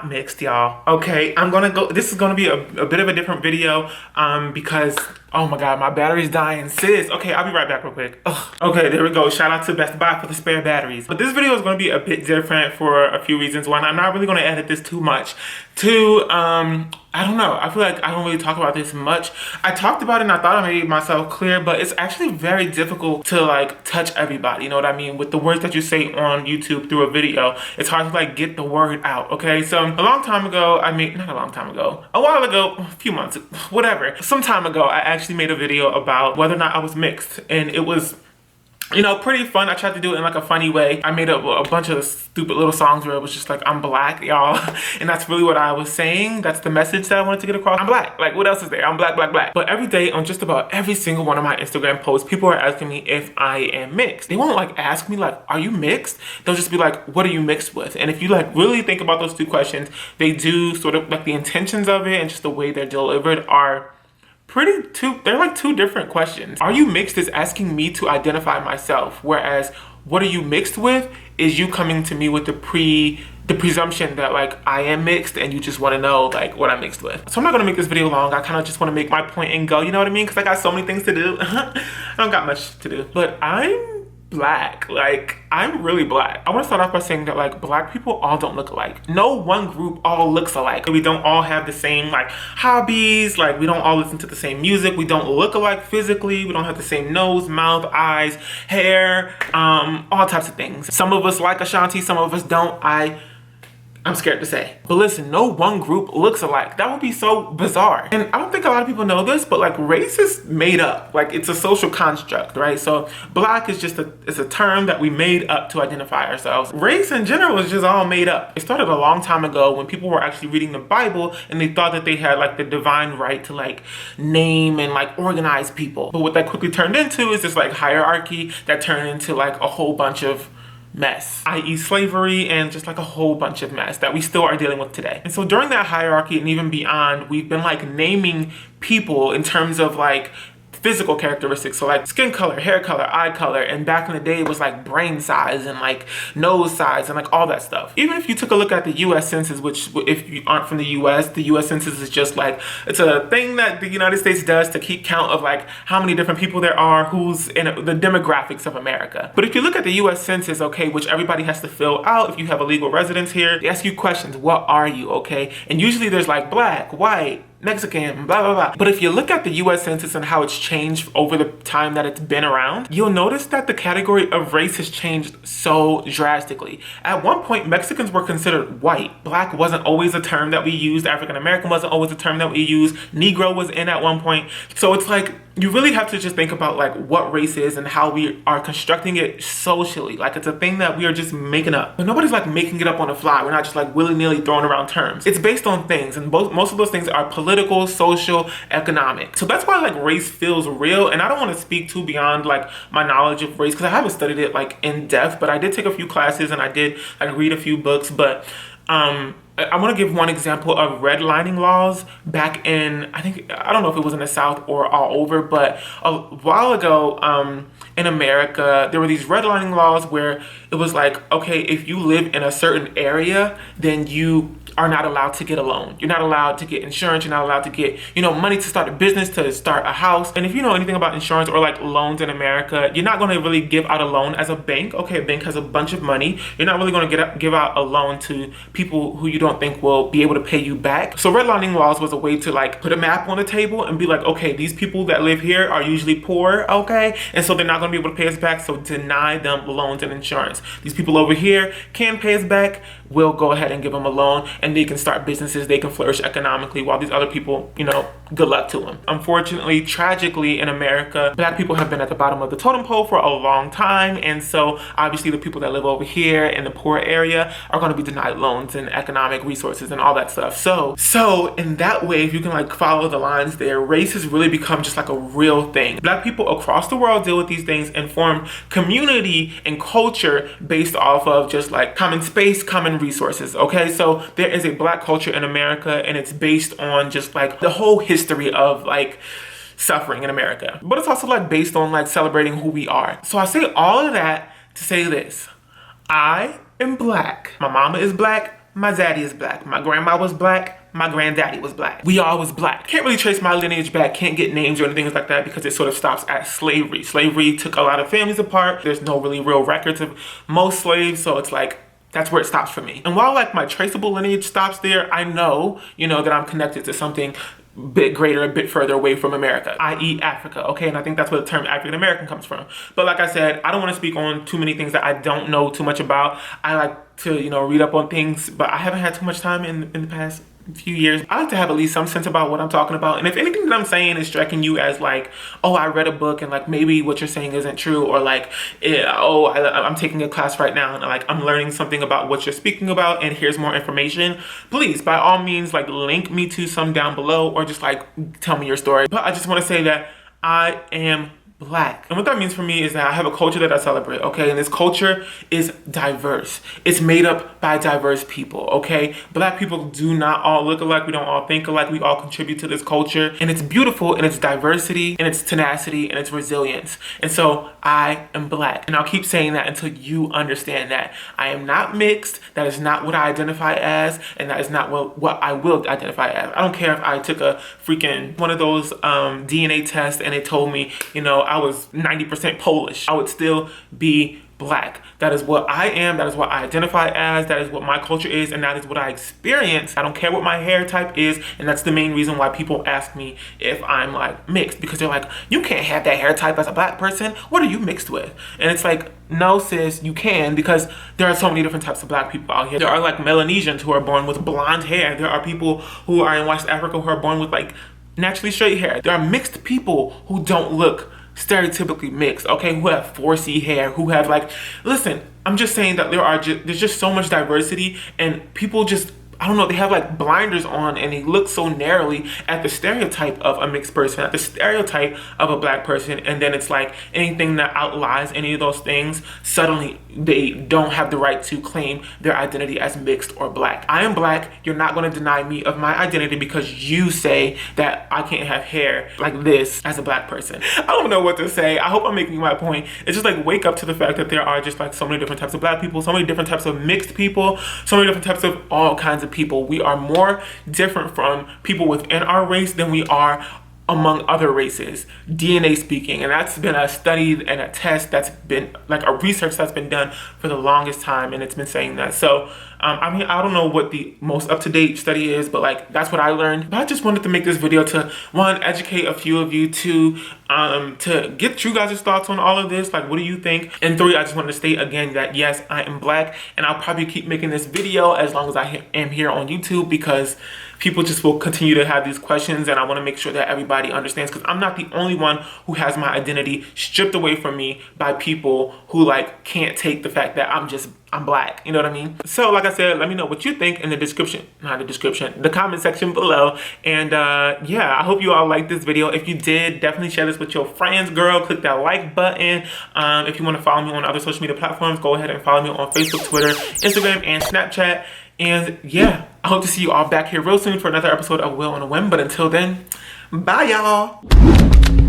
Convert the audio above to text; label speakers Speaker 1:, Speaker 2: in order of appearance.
Speaker 1: not mixed, y'all. Okay, this is gonna be a bit of a different video because, oh my God, my battery's dying, sis. Okay, I'll be right back real quick. Ugh. Okay, there we go. Shout out to Best Buy for the spare batteries. But this video is gonna be a bit different for a few reasons. One, I'm not really gonna edit this too much. Two, I don't know. I feel like I don't really talk about this much. I talked about it and I thought I made myself clear, but it's actually very difficult to like touch everybody. You know what I mean? With the words that you say on YouTube through a video, it's hard to like get the word out, okay? So a long time ago, not a long time ago, a while ago, a few months, whatever. Some time ago, I actually made a video about whether or not I was mixed, and it was, you know, pretty fun. I tried to do it in like a funny way. I made up a bunch of stupid little songs where it was just like, I'm black, y'all. And that's really what I was saying. That's the message that I wanted to get across. I'm black. Like, what else is there? I'm black, black, black. But every day on just about every single one of my Instagram posts, people are asking me if I am mixed. They won't like ask me like, are you mixed? They'll just be like, what are you mixed with? And if you like really think about those two questions, they do sort of like the intentions of it and just the way they're delivered are they're like two different questions. Are you mixed is asking me to identify myself, whereas what are you mixed with is you coming to me with the presumption that like I am mixed and you just want to know like what I'm mixed with. So I'm not gonna make this video long. I kind of just want to make my point and go, you know what I mean? Because I got so many things to do. I don't got much to do, but I'm black. Like, I'm really black. I want to start off by saying that like black people all don't look alike. No one group all looks alike. We don't all have the same like hobbies. Like, we don't all listen to the same music. We don't look alike physically. We don't have the same nose, mouth, eyes, hair, all types of things. Some of us like Ashanti, some of us don't. I'm scared to say. But listen, no one group looks alike. That would be so bizarre. And I don't think a lot of people know this, but like race is made up. Like, it's a social construct, right? So black is just it's a term that we made up to identify ourselves. Race in general is just all made up. It started a long time ago when people were actually reading the Bible and they thought that they had like the divine right to like name and like organize people. But what that quickly turned into is this like hierarchy that turned into like a whole bunch of mess, i.e. slavery, and just like a whole bunch of mess that we still are dealing with today. And so during that hierarchy and even beyond, we've been like naming people in terms of like physical characteristics, so like skin color, hair color, eye color, and back in the day it was like brain size and like nose size and like all that stuff. Even if you took a look at the US Census, which if you aren't from the US, the US Census is just like, it's a thing that the United States does to keep count of like how many different people there are, who's in the demographics of America. But if you look at the US Census, okay, which everybody has to fill out if you have a legal residence here, they ask you questions, what are you, okay? And usually there's like black, white, Mexican, blah, blah, blah. But if you look at the US Census and how it's changed over the time that it's been around, you'll notice that the category of race has changed so drastically. At one point, Mexicans were considered white. Black wasn't always a term that we used. African American wasn't always a term that we used. Negro was in at one point. So it's like, you really have to just think about like what race is and how we are constructing it socially. Like, it's a thing that we are just making up. But nobody's like making it up on the fly. We're not just like willy-nilly throwing around terms. It's based on things, and most of those things are political, social, economic. So that's why like race feels real. And I don't want to speak too beyond like my knowledge of race because I haven't studied it like in depth, but I did take a few classes and I did like read a few books. But I want to give one example of redlining laws back in, I don't know if it was in the South or all over, but a while ago in America, there were these redlining laws where it was like, okay, if you live in a certain area, then you are not allowed to get a loan. You're not allowed to get insurance. You're not allowed to get, you know, money to start a business, to start a house. And if you know anything about insurance or like loans in America, you're not going to really give out a loan as a bank. Okay, a bank has a bunch of money. You're not really going to give out a loan to people who you don't think will be able to pay you back. So redlining laws was a way to like put a map on the table and be like, okay, these people that live here are usually poor, okay? And so they're not going to be able to pay us back, so deny them loans and insurance. These people over here can pay us back. We'll go ahead and give them a loan, and they can start businesses, they can flourish economically, while these other people, you know, good luck to them. Unfortunately, tragically, in America, black people have been at the bottom of the totem pole for a long time, and so obviously the people that live over here in the poor area are going to be denied loans and economic resources and all that stuff. So in that way, if you can like follow the lines there, race has really become just like a real thing. Black people across the world deal with these things and form community and culture based off of just like common space, common resources, okay? So there is a black culture in America, and it's based on just like the whole history of like suffering in America. But it's also like based on like celebrating who we are. So I say all of that to say this. I am black. My mama is black. my daddy is black. My grandma was black, my granddaddy was black. We all was black. Can't really trace my lineage back, can't get names or anything like that because it sort of stops at slavery. Slavery took a lot of families apart. There's no really real records of most slaves, so it's like, that's where it stops for me. And while like my traceable lineage stops there, I know, that I'm connected to something a bit greater, a bit further away from America, i.e. Africa, okay? And I think that's where the term African American comes from. But like I said, I don't want to speak on too many things that I don't know too much about. I like to, read up on things, but I haven't had too much time in the past few years. I like to have at least some sense about what I'm talking about. And if anything that I'm saying is striking you as like, oh, I read a book and like maybe what you're saying isn't true, or like, I'm taking a class right now and like I'm learning something about what you're speaking about and here's more information, please by all means like link me to some down below or just like tell me your story. But I just want to say that I am black. And what that means for me is that I have a culture that I celebrate, okay? And this culture is diverse. It's made up by diverse people, okay? Black people do not all look alike. We don't all think alike. We all contribute to this culture. And it's beautiful in its diversity, and its tenacity, and its resilience. And so I am black. And I'll keep saying that until you understand that. I am not mixed. That is not what I identify as. And that is not what I will identify as. I don't care if I took a freaking one of those DNA tests and it told me, I was 90% Polish. I would still be black. That is what I am. That is what I identify as. That is what my culture is. And that is what I experience. I don't care what my hair type is. And that's the main reason why people ask me if I'm like mixed, because they're like, you can't have that hair type as a black person. What are you mixed with? And it's like, no sis, you can, because there are so many different types of black people out here. There are like Melanesians who are born with blonde hair. There are people who are in West Africa who are born with like naturally straight hair. There are mixed people who don't look stereotypically mixed, okay, who have 4C hair, who have like, listen, I'm just saying that there's just so much diversity, and people just, I don't know, they have like blinders on and they look so narrowly at the stereotype of a mixed person, at the stereotype of a black person, and then it's like anything that outlies any of those things, suddenly they don't have the right to claim their identity as mixed or black. I am black. You're not going to deny me of my identity because you say that I can't have hair like this as a black person. I don't know what to say. I hope I'm making my point. It's just like, wake up to the fact that there are just like so many different types of black people, so many different types of mixed people, so many different types of all kinds of people. We are more different from people within our race than we are among other races, DNA speaking. And that's been a study and a test that's been like a research that's been done for the longest time, and it's been saying that. So I mean, I don't know what the most up-to-date study is, but like that's what I learned. But I just wanted to make this video to, one, educate a few of you, two, to get you guys' thoughts on all of this. Like, what do you think? And three, I just wanted to state again that yes, I am black, and I'll probably keep making this video as long as I am here on YouTube, because people just will continue to have these questions, and I want to make sure that everybody understands, because I'm not the only one who has my identity stripped away from me by people who like can't take the fact that I'm black, you know what I mean? So like I said, let me know what you think in the comment section below. And yeah, I hope you all liked this video. If you did, definitely share this with your friends, girl. Click that like button. If you want to follow me on other social media platforms, go ahead and follow me on Facebook, Twitter, Instagram, and Snapchat. And yeah, I hope to see you all back here real soon for another episode of Will on a Whim. But until then, bye y'all.